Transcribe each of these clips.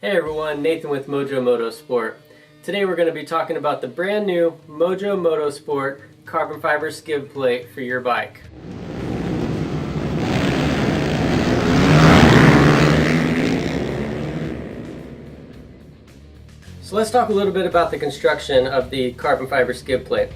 Hey everyone, Nathan with Mojo Motosport. Today we're going to be talking about the brand new Mojo Motosport carbon fiber skid plate for your bike. So let's talk a little bit about the construction of the carbon fiber skid plate.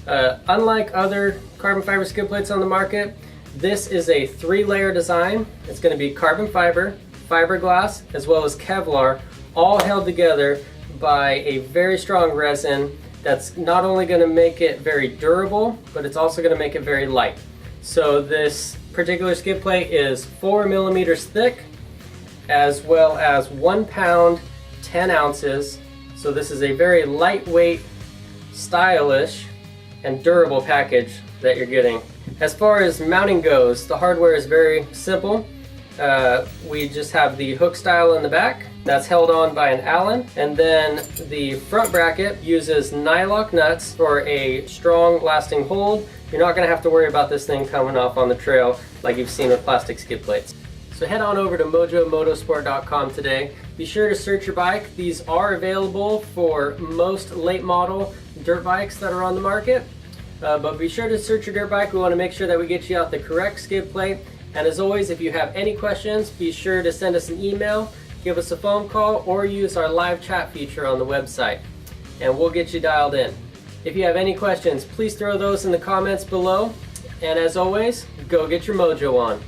Unlike other carbon fiber skid plates on the market, this is a 3-layer design. It's going to be carbon fiber, fiberglass, as well as Kevlar, all held together by a very strong resin that's not only going to make it very durable, but it's also going to make it very light. So this particular skid plate is 4 millimeters thick, as well as 1 pound, 10 ounces. So this is a very lightweight, stylish, and durable package that you're getting. As far as mounting goes, the hardware is very simple. We just have the hook style in the back that's held on by an Allen, and then the front bracket uses nylock nuts for a strong lasting hold. You're not going to have to worry about this thing coming off on the trail like you've seen with plastic skid plates. So head on over to MojoMotoSport.com today. Be sure to search your bike. These are available for most late model dirt bikes that are on the market. But be sure to search your dirt bike. We want to make sure that we get you out the correct skid plate. And as always, if you have any questions, be sure to send us an email, give us a phone call, or use our live chat feature on the website, and we'll get you dialed in. If you have any questions, please throw those in the comments below. And as always, go get your mojo on.